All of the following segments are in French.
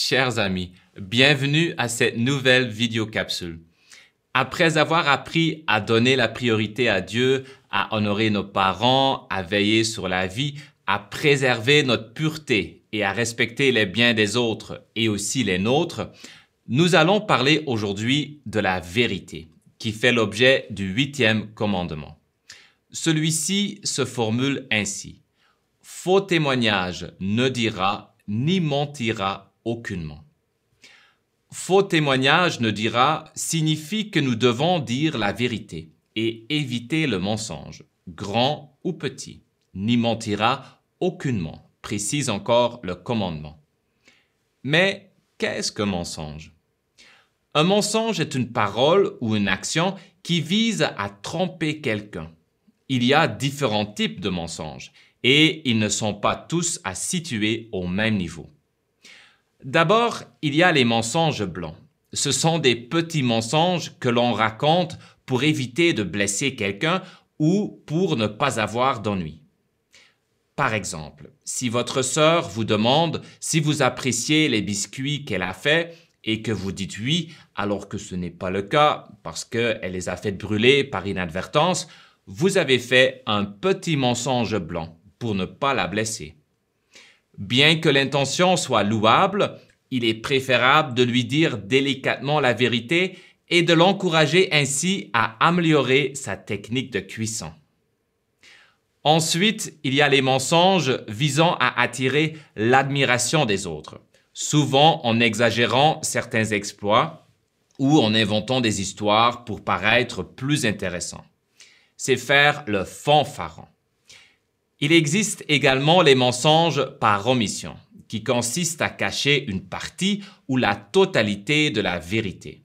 Chers amis, bienvenue à cette nouvelle vidéo-capsule. Après avoir appris à donner la priorité à Dieu, à honorer nos parents, à veiller sur la vie, à préserver notre pureté et à respecter les biens des autres et aussi les nôtres, nous allons parler aujourd'hui de la vérité, qui fait l'objet du 8e commandement. Celui-ci se formule ainsi. Faux témoignage ne dira ni mentira aucunement. Faux témoignage ne dira signifie que nous devons dire la vérité et éviter le mensonge, grand ou petit, ni mentira aucunement, précise encore le commandement. Mais qu'est-ce qu'un mensonge? Un mensonge est une parole ou une action qui vise à tromper quelqu'un. Il y a différents types de mensonges et ils ne sont pas tous à situer au même niveau. D'abord, il y a les mensonges blancs. Ce sont des petits mensonges que l'on raconte pour éviter de blesser quelqu'un ou pour ne pas avoir d'ennui. Par exemple, si votre sœur vous demande si vous appréciez les biscuits qu'elle a faits et que vous dites oui alors que ce n'est pas le cas parce qu'elle les a fait brûler par inadvertance, vous avez fait un petit mensonge blanc pour ne pas la blesser. Bien que l'intention soit louable, il est préférable de lui dire délicatement la vérité et de l'encourager ainsi à améliorer sa technique de cuisson. Ensuite, il y a les mensonges visant à attirer l'admiration des autres, souvent en exagérant certains exploits ou en inventant des histoires pour paraître plus intéressants. C'est faire le fanfaron. Il existe également les mensonges par omission, qui consistent à cacher une partie ou la totalité de la vérité.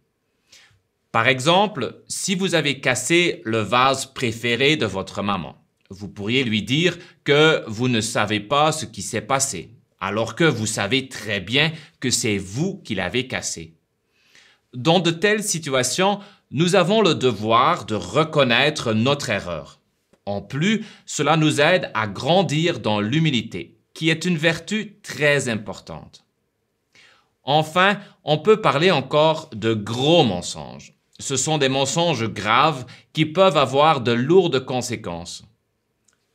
Par exemple, si vous avez cassé le vase préféré de votre maman, vous pourriez lui dire que vous ne savez pas ce qui s'est passé, alors que vous savez très bien que c'est vous qui l'avez cassé. Dans de telles situations, nous avons le devoir de reconnaître notre erreur. En plus, cela nous aide à grandir dans l'humilité, qui est une vertu très importante. Enfin, on peut parler encore de gros mensonges. Ce sont des mensonges graves qui peuvent avoir de lourdes conséquences.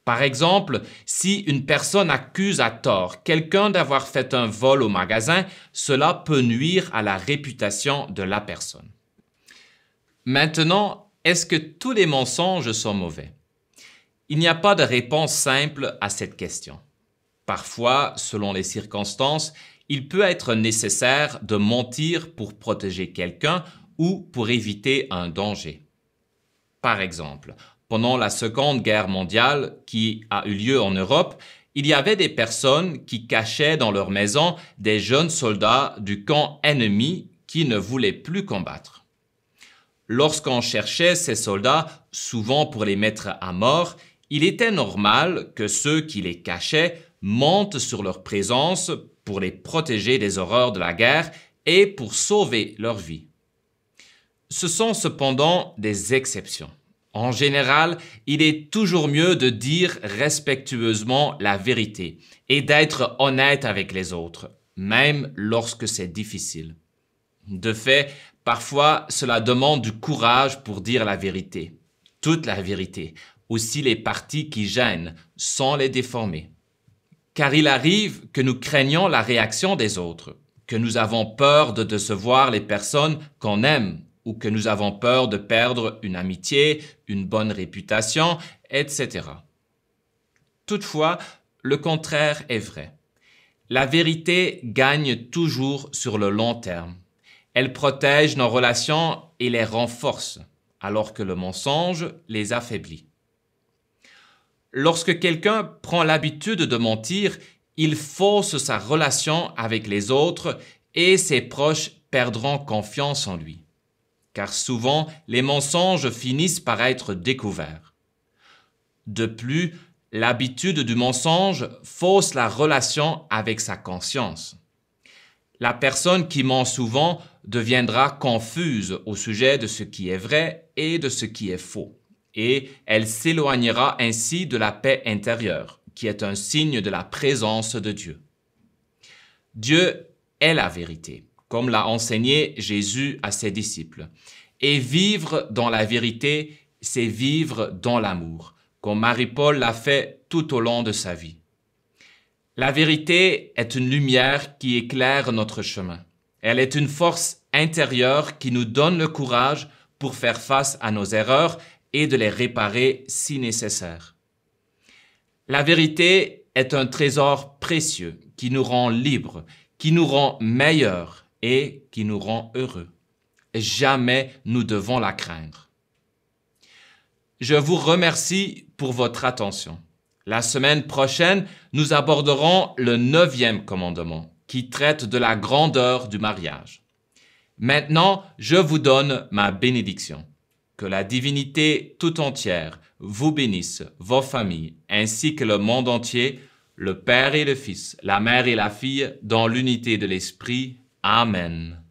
Par exemple, si une personne accuse à tort quelqu'un d'avoir fait un vol au magasin, cela peut nuire à la réputation de la personne. Maintenant, est-ce que tous les mensonges sont mauvais? Il n'y a pas de réponse simple à cette question. Parfois, selon les circonstances, il peut être nécessaire de mentir pour protéger quelqu'un ou pour éviter un danger. Par exemple, pendant la Seconde Guerre mondiale qui a eu lieu en Europe, il y avait des personnes qui cachaient dans leur maison des jeunes soldats du camp ennemi qui ne voulaient plus combattre. Lorsqu'on cherchait ces soldats, souvent pour les mettre à mort, il était normal que ceux qui les cachaient mentent sur leur présence pour les protéger des horreurs de la guerre et pour sauver leur vie. Ce sont cependant des exceptions. En général, il est toujours mieux de dire respectueusement la vérité et d'être honnête avec les autres, même lorsque c'est difficile. De fait, parfois, cela demande du courage pour dire la vérité, toute la vérité, aussi les parties qui gênent, sans les déformer. Car il arrive que nous craignons la réaction des autres, que nous avons peur de décevoir les personnes qu'on aime, ou que nous avons peur de perdre une amitié, une bonne réputation, etc. Toutefois, le contraire est vrai. La vérité gagne toujours sur le long terme. Elle protège nos relations et les renforce, alors que le mensonge les affaiblit. Lorsque quelqu'un prend l'habitude de mentir, il fausse sa relation avec les autres et ses proches perdront confiance en lui. Car souvent, les mensonges finissent par être découverts. De plus, l'habitude du mensonge fausse la relation avec sa conscience. La personne qui ment souvent deviendra confuse au sujet de ce qui est vrai et de ce qui est faux, et elle s'éloignera ainsi de la paix intérieure, qui est un signe de la présence de Dieu. Dieu est la vérité, comme l'a enseigné Jésus à ses disciples. Et vivre dans la vérité, c'est vivre dans l'amour, comme Marie-Paul l'a fait tout au long de sa vie. La vérité est une lumière qui éclaire notre chemin. Elle est une force intérieure qui nous donne le courage pour faire face à nos erreurs et de les réparer si nécessaire. La vérité est un trésor précieux qui nous rend libres, qui nous rend meilleurs et qui nous rend heureux. Jamais nous devons la craindre. Je vous remercie pour votre attention. La semaine prochaine, nous aborderons le 9e commandement qui traite de la grandeur du mariage. Maintenant, je vous donne ma bénédiction. Que la divinité tout entière vous bénisse, vos familles, ainsi que le monde entier, le Père et le Fils, la Mère et la Fille, dans l'unité de l'Esprit. Amen.